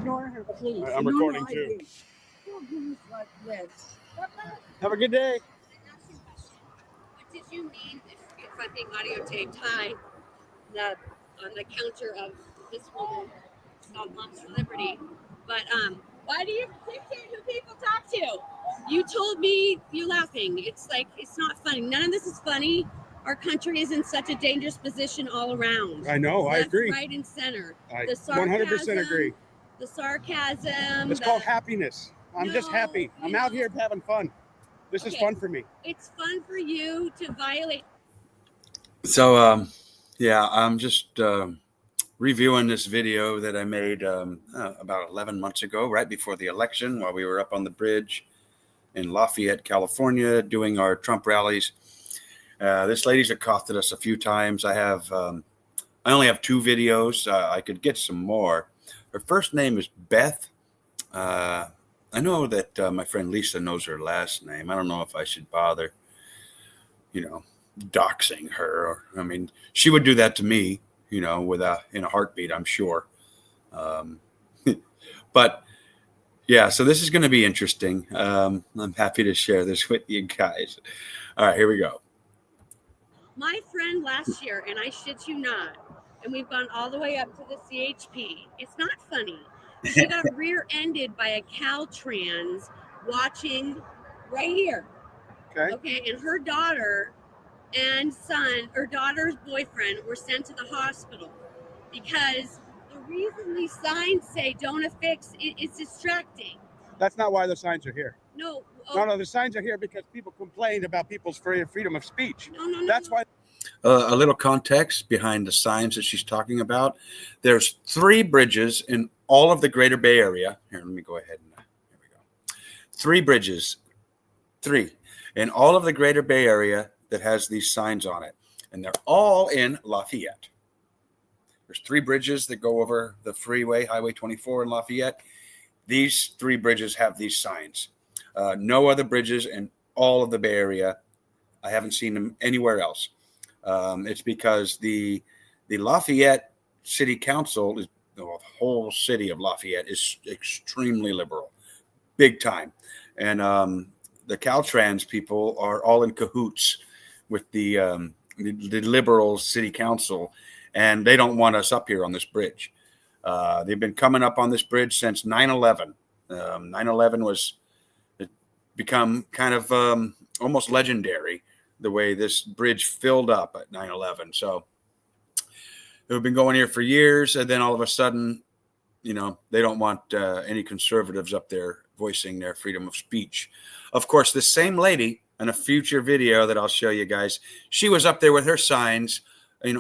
ignore her, please. I'm recording too. Have a good day. What did you mean if I'm being audio taped? Hi, on the counter of this woman called Moms for Liberty. But why do you dictate who people talk to? You told me you're laughing. It's like, it's not funny. None of this is funny. Our country is in such a dangerous position all around. I know, I agree. Right and center. I The sarcasm, 100% agree. The sarcasm. It's called happiness. I'm just happy. I'm out here having fun. This is fun for me. It's fun for you to violate. So, yeah, I'm just reviewing this video that I made about 11 months ago, right before the election, while we were up on the bridge in Lafayette, California, doing our Trump rallies. This lady's accosted us a few times. I only have 2 videos. I could get some more. Her first name is Beth. I know that my friend Lisa knows her last name. I don't know if I should bother, doxing her. I mean, she would do that to me, in a heartbeat, I'm sure. But yeah, so this is going to be interesting. I'm happy to share this with you guys. All right, here we go. My friend last year, and I shit you not, and we've gone all the way up to the CHP. It's not funny. She got rear-ended by a Caltrans watching right here. Okay, and her daughter and son, her daughter's boyfriend, were sent to the hospital because the reason these signs say "don't affix" it's distracting. That's not why the signs are here. No. No, the signs are here because people complained about people's freedom of speech. No. That's why. A little context behind the signs that she's talking about. There's 3 bridges in all of the greater Bay Area. Here, let me go ahead and here we go. 3 bridges, 3 in all of the greater Bay Area that has these signs on it. And they're all in Lafayette. There's 3 bridges that go over the freeway, Highway 24 in Lafayette. These 3 bridges have these signs. No other bridges in all of the Bay Area. I haven't seen them anywhere else. It's because the Lafayette City Council, the whole city of Lafayette, is extremely liberal, big time. And the Caltrans people are all in cahoots with the liberal city council, and they don't want us up here on this bridge. They've been coming up on this bridge since 9/11. 9/11 was become kind of almost legendary, the way this bridge filled up at 9/11. So they've been going here for years, and then all of a sudden, they don't want any conservatives up there voicing their freedom of speech. Of course, the same lady in a future video that I'll show you guys, she was up there with her signs,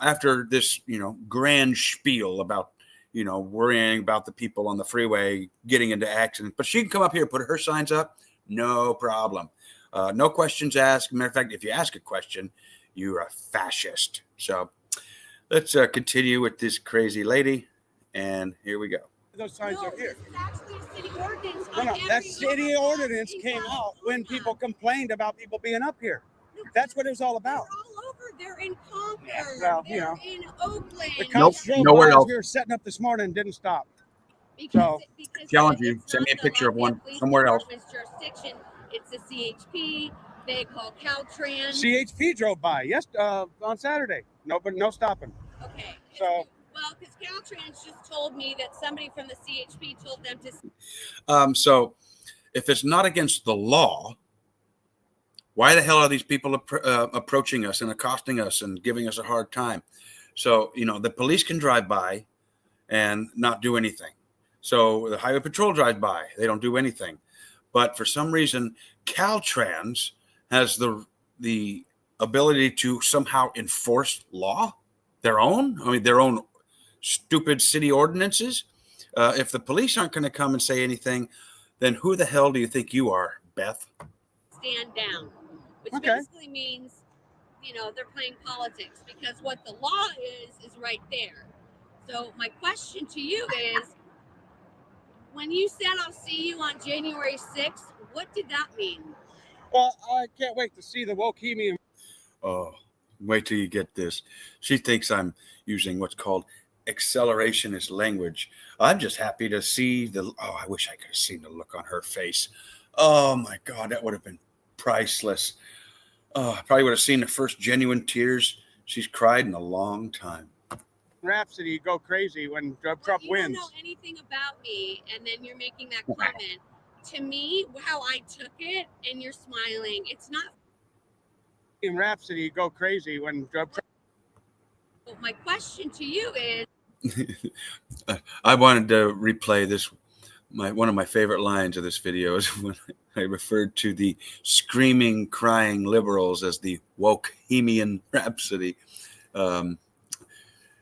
after this, grand spiel about, worrying about the people on the freeway getting into accidents. But she can come up here and put her signs up, no problem. No questions asked. Matter of fact, if you ask a question, you're a fascist. So let's continue with this crazy lady. And here we go. Those signs are here. This is actually a city ordinance. That city ordinance came out when people complained about people being up here. That's what it was all about. They're all over. They're in Concord. Well, they're in Oakland. The cops drove nowhere by else. as we were setting up this morning and didn't stop. Because challenge you. Send me a picture of one somewhere else. Jurisdiction. It's the CHP. They call Caltrans. CHP drove by on Saturday. No stopping. Okay. So. Well, because Caltrans just told me that somebody from the CHP told them to. So if it's not against the law, why the hell are these people approaching us and accosting us and giving us a hard time? So, the police can drive by and not do anything. So the highway patrol drives by. They don't do anything. But for some reason, Caltrans has the ability to somehow enforce law, their own stupid city ordinances. If the police aren't going to come and say anything, then who the hell do you think you are, Beth? Stand down, which basically means, they're playing politics, because what the law is right there. So my question to you is, when you said I'll see you on January 6th, what did that mean? Well, I can't wait to see the Wokemian. Oh, wait till you get this. She thinks I'm using what's called acceleration is language. I'm just happy to see I wish I could have seen the look on her face. Oh my God, that would have been priceless. Oh, I probably would have seen the first genuine tears she's cried in a long time. Rhapsody go crazy when Trump you wins. You don't know anything about me, and then you're making that comment. To me, how I took it, and you're smiling. It's not. In Rhapsody go crazy when Trump. My question to you is. I wanted to replay this. One of my favorite lines of this video is when I referred to the screaming, crying liberals as the Wokehemian Rhapsody.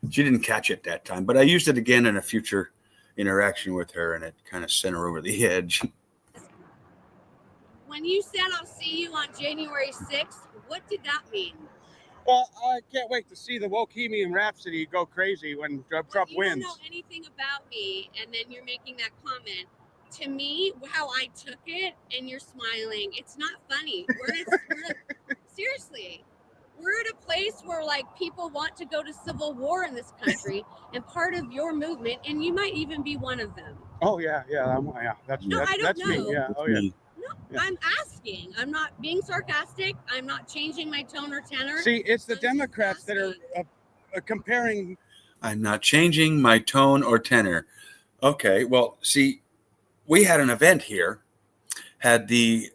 She didn't catch it that time, but I used it again in a future interaction with her, and it kind of sent her over the edge. When you said I'll see you on January 6th, what did that mean? Well, I can't wait to see the Wokehemian Rhapsody go crazy when Trump wins. You don't know anything about me, and then you're making that comment. To me, how I took it, and you're smiling. It's not funny. Seriously. We're at a place where like people want to go to civil war in this country, and part of your movement, and you might even be one of them. Oh yeah. That's I don't that's know. me. Yeah. Oh yeah. No, yeah. I'm asking. I'm not being sarcastic. I'm not changing my tone or tenor. See, it's the Democrats that are comparing. I'm not changing my tone or tenor. Okay, well, see, we had an event here. Had the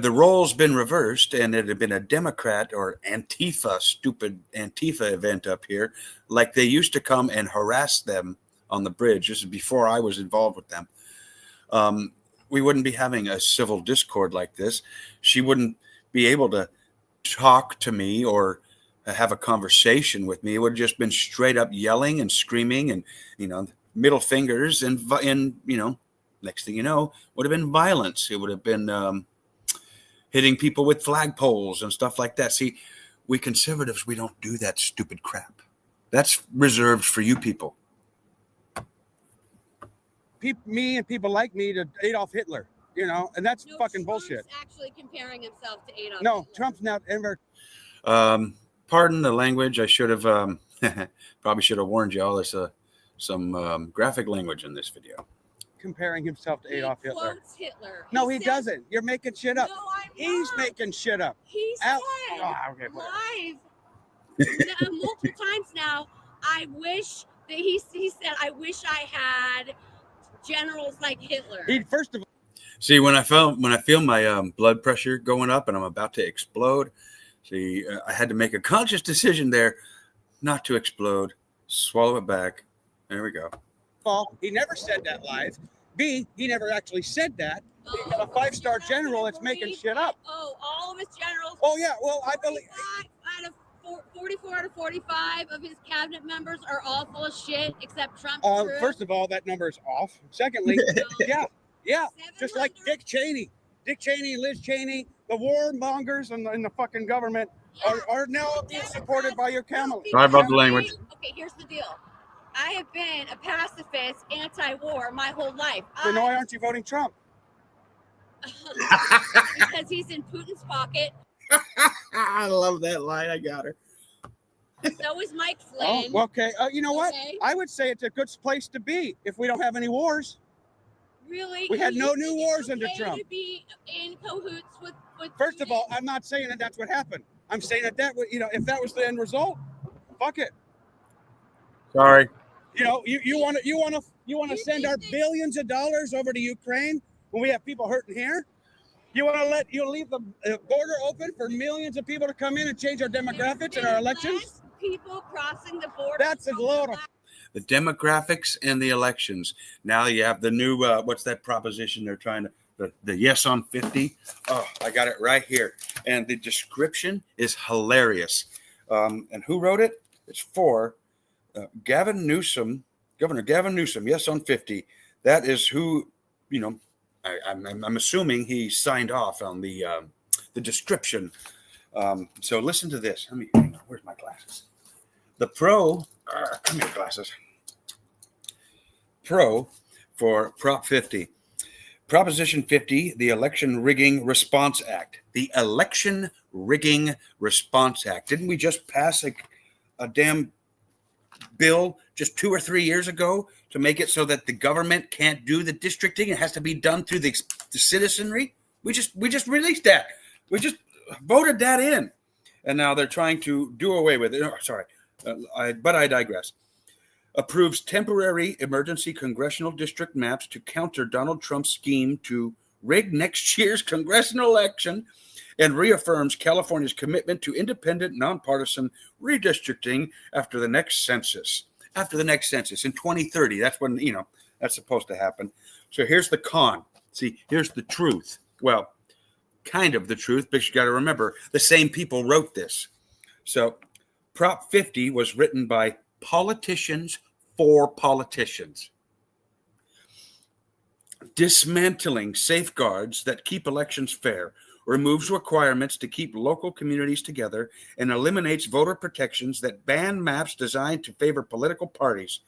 roles been reversed, and it had been a Democrat or stupid Antifa event up here, like they used to come and harass them on the bridge. This is before I was involved with them. We wouldn't be having a civil discord like this. She wouldn't be able to talk to me or have a conversation with me. It would have just been straight up yelling and screaming and, middle fingers and next thing you know, would have been violence. It would have been hitting people with flagpoles and stuff like that. See, we conservatives, we don't do that stupid crap. That's reserved for you people. Me and people like me to Adolf Hitler, and that's fucking Trump's bullshit. Actually comparing himself to Adolf No, Hitler. Trump's not ever. Pardon the language. I should have probably should have warned y'all. There's some graphic language in this video. Comparing himself to Adolf Hitler. Hitler. No, he doesn't. You're making shit up. No, He's making shit up. He said live multiple times now. I wish that he said, I wish I had generals like Hitler. First of all, see, when I feel my blood pressure going up and I'm about to explode, see, I had to make a conscious decision there not to explode. Swallow it back. There we go. Well, he never said that live. B, he never actually said that. He's a 5-star general that's making shit up. Oh, all of his generals. Oh yeah, well I believe. 44 out of 45 of his cabinet members are all full of shit, except Trump. First of all, that number is off. Secondly, yeah, just like Dick Cheney, Liz Cheney, the warmongers and the fucking government are now being supported by your camel. Sorry about the language. Okay, here's the deal. I have been a pacifist, anti-war my whole life. Then why aren't you voting Trump? Because he's in Putin's pocket. I love that line. I got her. So is Mike Flynn. Oh, okay. You know what? I would say it's a good place to be if we don't have any wars. Really? We had no new wars under Trump. To be in cahoots with First of all, I'm not saying that that's what happened. I'm saying that if that was the end result, fuck it. Sorry. You want to send our billions of dollars over to Ukraine when we have people hurting here? You want to leave the border open for millions of people to come in and change our demographics and our elections? People crossing the border. That's a load of. The demographics and the elections. Now you have the new what's that proposition they're trying to the yes on 50. Oh, I got it right here, and the description is hilarious. And who wrote it? It's for Gavin Newsom, Governor Gavin Newsom. Yes on 50. That is who I'm assuming he signed off on the description. So listen to this. Where's my glasses? The pro. Come here, glasses. Pro for Prop 50. Proposition 50, the Election Rigging Response Act. The Election Rigging Response Act. Didn't we just pass a damn bill just 2 or 3 years ago to make it so that the government can't do the districting. It has to be done through the citizenry. We just released that. We just voted that in, and now they're trying to do away with it. Oh, sorry, but I digress. Approves temporary emergency congressional district maps to counter Donald Trump's scheme to rig next year's congressional election, and reaffirms California's commitment to independent, nonpartisan redistricting after the next census. After the next census in 2030, that's when, that's supposed to happen. So here's the con. See, here's the truth. Well, kind of the truth, but you got to remember, the same people wrote this. So Prop 50 was written by politicians for politicians. Dismantling safeguards that keep elections fair, removes requirements to keep local communities together, and eliminates voter protections that ban maps designed to favor political parties.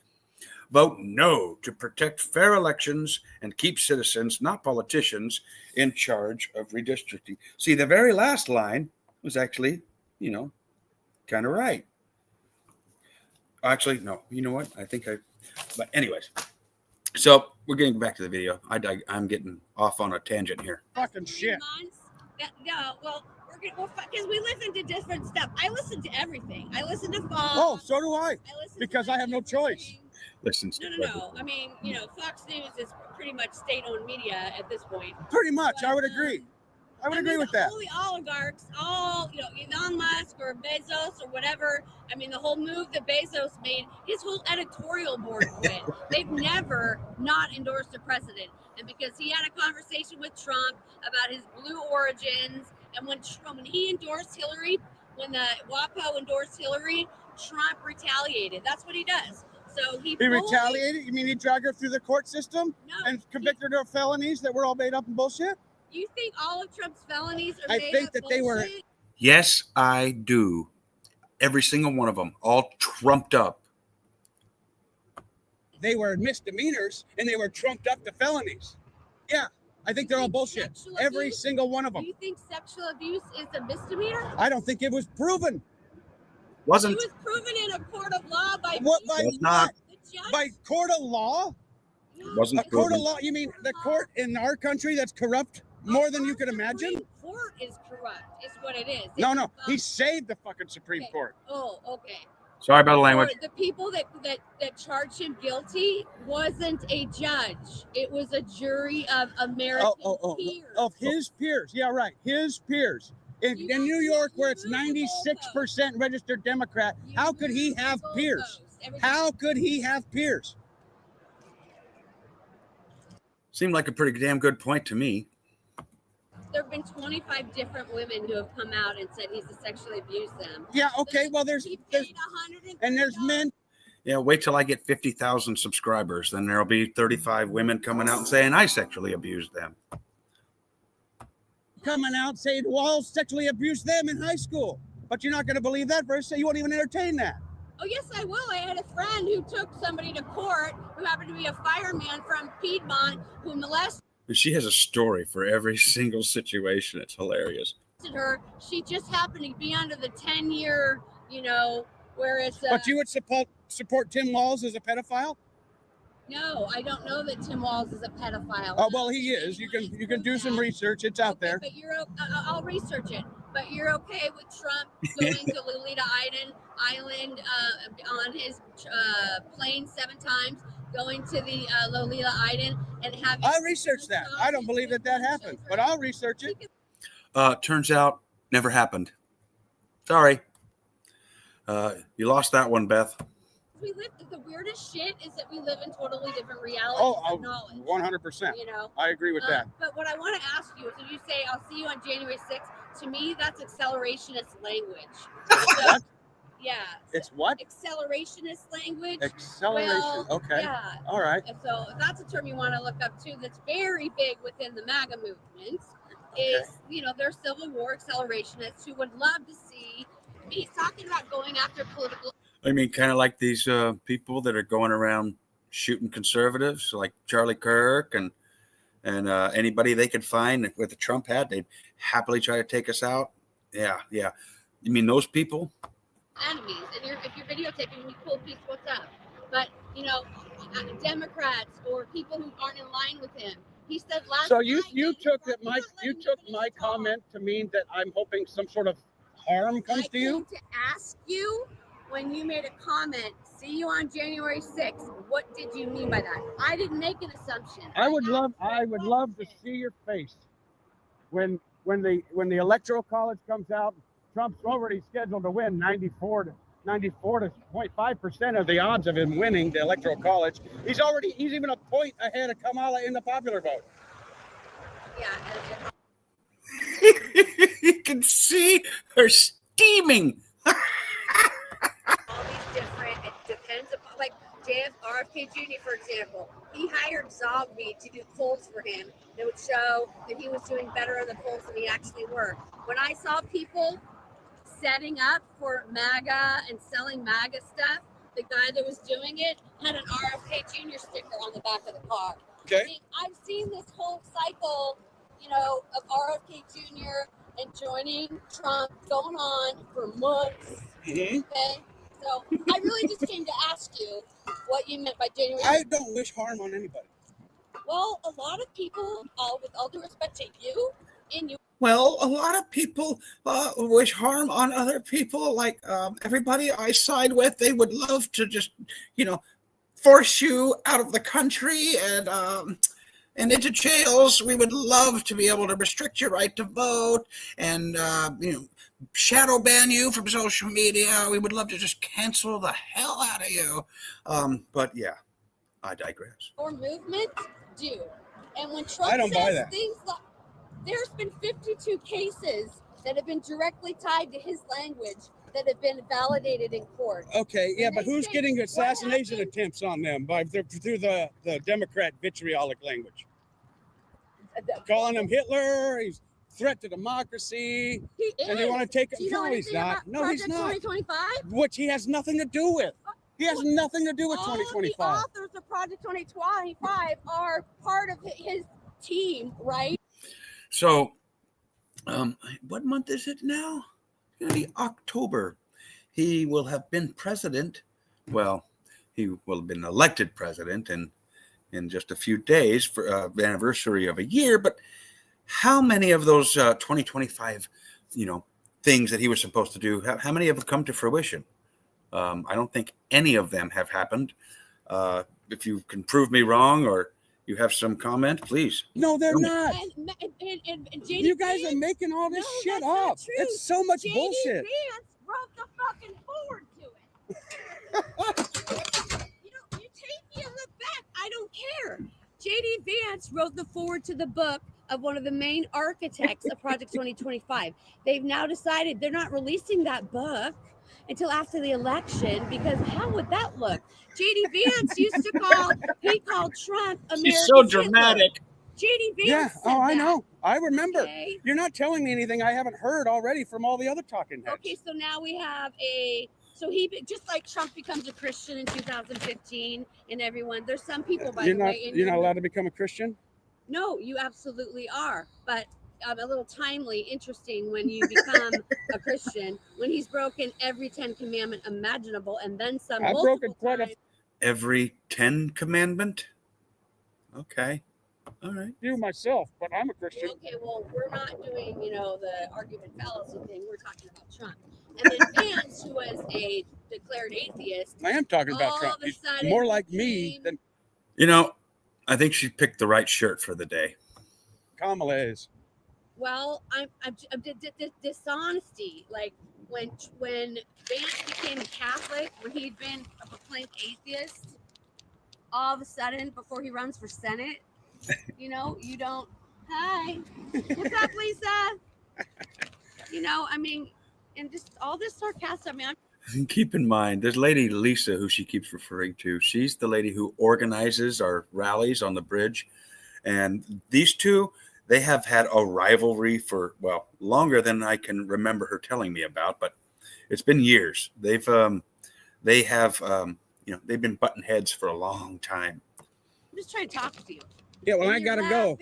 Vote no to protect fair elections and keep citizens, not politicians, in charge of redistricting. See, the very last line was actually, kind of right. Actually, no. You know what? But anyways. So we're getting back to the video. I'm getting off on a tangent here. Fucking shit. Because we listen to different stuff. I listen to everything. I listen to Fox. Oh, so do I. Because I have no choice. Listens to everything. No. I mean, Fox News is pretty much state-owned media at this point. Pretty much, I would agree. I would agree with that. All the oligarchs, Elon Musk or Bezos or whatever. I mean, the whole move that Bezos made, his whole editorial board quit. They've never not endorsed a president. And because he had a conversation with Trump about his blue origins, and when he endorsed Hillary, when the WAPO endorsed Hillary, Trump retaliated. That's what he does. So he retaliated? You mean he dragged her through the court system? No, and convicted her of felonies that were all made up in bullshit? You think all of Trump's felonies are made up bullshit? They were. Yes, I do. Every single one of them, all trumped up. They were misdemeanors, and they were trumped up to felonies. Yeah, I think they're all bullshit. Every single one of them. Do you think sexual abuse is a misdemeanor? I don't think it was proven. Wasn't. It was proven in a court of law by what? By not. By court of law? It wasn't a court of law? You mean the court in our country that's corrupt more than you can imagine? Supreme Court is corrupt, is what it is. No. He saved the fucking Supreme Court. Oh, okay. Sorry about the language. The people that charged him guilty wasn't a judge. It was a jury of American peers. Of his peers. Yeah, right. His peers. In New York, where it's 96% registered Democrat, how could he have peers? How could he have peers? Seemed like a pretty damn good point to me. There have been 25 different women who have come out and said he's sexually abused them. Yeah, okay. Well, there's men. Yeah, wait till I get 50,000 subscribers. Then there'll be 35 women coming out and saying I sexually abused them. Coming out saying, well, sexually abused them in high school. But you're not going to believe that verse, so you won't even entertain that. Oh, yes, I will. I had a friend who took somebody to court who happened to be a fireman from Piedmont who molested She has a story for every single situation. It's hilarious. her. She just happened to be under the 10-year, where it's. But you would support Tim Walz as a pedophile? No, I don't know that Tim Walz is a pedophile. Oh, well, he is. You can do some research. It's out there. But I'll research it. But you're okay with Trump going to Lolita Island on his plane 7 times, going to the Lolita Island and having. I'll research that. I don't believe that happened, but I'll research it. Turns out, never happened. Sorry. You lost that one, Beth. The weirdest shit is that we live in totally different realities of knowledge. 100%. I agree with that. But what I want to ask you is, when you say, I'll see you on January 6th, to me, that's accelerationist language. What? Yeah. It's what? Accelerationist language. Acceleration. Well, okay. Yeah. All right. So if that's a term you want to look up too, that's very big within the MAGA movement, is, there's Civil War accelerationists who would love to see. He's talking about going after political. I mean, kind of like these people that are going around shooting conservatives, like Charlie Kirk and anybody they could find with a Trump hat, they'd happily try to take us out. Yeah. You mean those people? enemies, and if you're videotaping me, cool, peace, what's up? But Democrats or people who aren't in line with him. He said last So night. you took my comment to mean that I'm hoping some sort of harm comes to you. To ask you when you made a comment. See you on January 6th. What did you mean by that? I didn't make an assumption. I would love to see your face when the electoral college comes out. Trump's already scheduled to win 94 to 0.5% of the odds of him winning the electoral college. He's even a point ahead of Kamala in the popular vote. Yeah. You can see her steaming. All these different, it depends upon, like RFK Jr., for example, he hired Zombie to do polls for him that would show that he was doing better in the polls than he actually were. When I saw people setting up for MAGA and selling MAGA stuff, the guy that was doing it had an RFK Jr. sticker on the back of the car. Okay. I mean, I've seen this whole cycle, of RFK Jr. and joining Trump going on for months. Mm-hmm. Okay. So I really just came to ask you what you meant by January. I don't wish harm on anybody. Well, a lot of people, with all due respect to you, Well, a lot of people wish harm on other people. Like everybody I side with, they would love to just, force you out of the country and into jails. We would love to be able to restrict your right to vote and, shadow ban you from social media. We would love to just cancel the hell out of you. But yeah, I digress. Or movement do. And when Trump I don't buy says that. things like, there's been 52 cases that have been directly tied to his language that have been validated in court. Okay, yeah, And but they who's say, getting what assassination happened? attempts on them through the Democrat vitriolic language? Calling him Hitler, he's threat to democracy, He is. and they want to take Do him. you know No, he's anything not. about No, he's Project not. 2025? Which he has nothing to do with. He has nothing to do with All 2025. the authors of Project 2025 are part of his team, right? So, what month is it now? It's going to be October. He will have been president. Well, he will have been elected president in just a few days for the anniversary of a year. But how many of those 2025, things that he was supposed to do, how many have come to fruition? I don't think any of them have happened. If you can prove me wrong or you have some comment, please. No, they're not. And You guys are making all this shit up. It's so much bullshit. Vance wrote the fucking forward to it. You take me and look back. I don't care. J.D. Vance wrote the forward to the book of one of the main architects of Project 2025. They've now decided they're not releasing that book until after the election because how would that look? J.D. Vance he called Trump America's She's so dramatic. J.D. Vance Yeah, said I that. know. I remember. Okay. You're not telling me anything I haven't heard already from all the other talking heads. Okay, so now we have so he, just like Trump becomes a Christian in 2015 and everyone, there's some people, by the way. You're not allowed to become a Christian? No, you absolutely are. But a little timely, interesting when you become a Christian, when he's broken every 10 commandment imaginable and then some. I've broken quite a every 10 commandment? Okay. All right. few myself, but I'm a Christian. Okay, well, we're not doing, the argument fallacy thing. We're talking about Trump. And then Vance, who was a declared atheist. I am talking about Trump. He's more like me than. I think she picked the right shirt for the day. Kamala is. Well, I'm dishonesty. Like when Vance became a Catholic, when he'd been a proclaimed atheist, all of a sudden, before he runs for Senate, you don't. Hi, what's up, Lisa? And just all this sarcasm. Keep in mind, there's Lady Lisa, who she keeps referring to. She's the lady who organizes our rallies on the bridge. And these two, they have had a rivalry for, longer than I can remember her telling me about, but it's been years. They've been button heads for a long time. I'm just trying to talk to you. Yeah, well, I gotta go.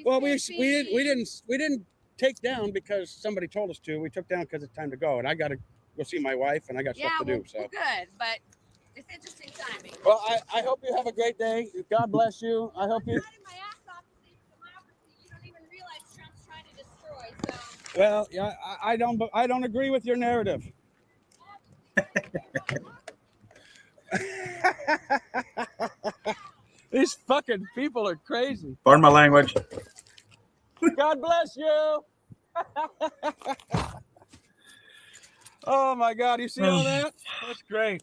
Well, we didn't didn't take down because somebody told us to. We took down because it's time to go, and I gotta go see my wife, and I got stuff to do. So, well, good, but it's interesting timing. well, I hope you have a great day. God bless you. I hope you. I'm riding my ass off to save democracy. You don't even realize Trump's trying to destroy. So. Well, yeah, I don't agree with your narrative. These fucking people are crazy. Pardon my language. God bless you. Oh my God, you see all that? That's great.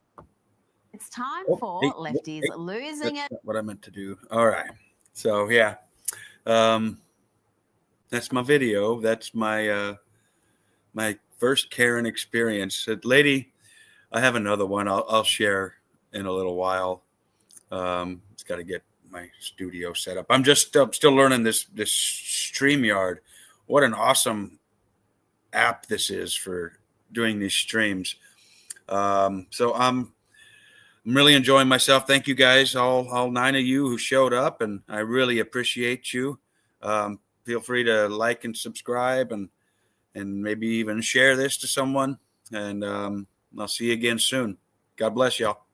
It's time Oh, for hey, Lefties hey, losing That's it. not what I meant to do. All right. So yeah, that's my video. That's my my first Karen experience. Lady, I have another one. I'll share in a little while. It's got to get my studio set up. I'm still learning this StreamYard. What an awesome app this is for doing these streams. So I'm really enjoying myself. Thank you guys, all 9 of you who showed up, and I really appreciate you. Feel free to like and subscribe, and maybe even share this to someone. And I'll see you again soon. God bless y'all.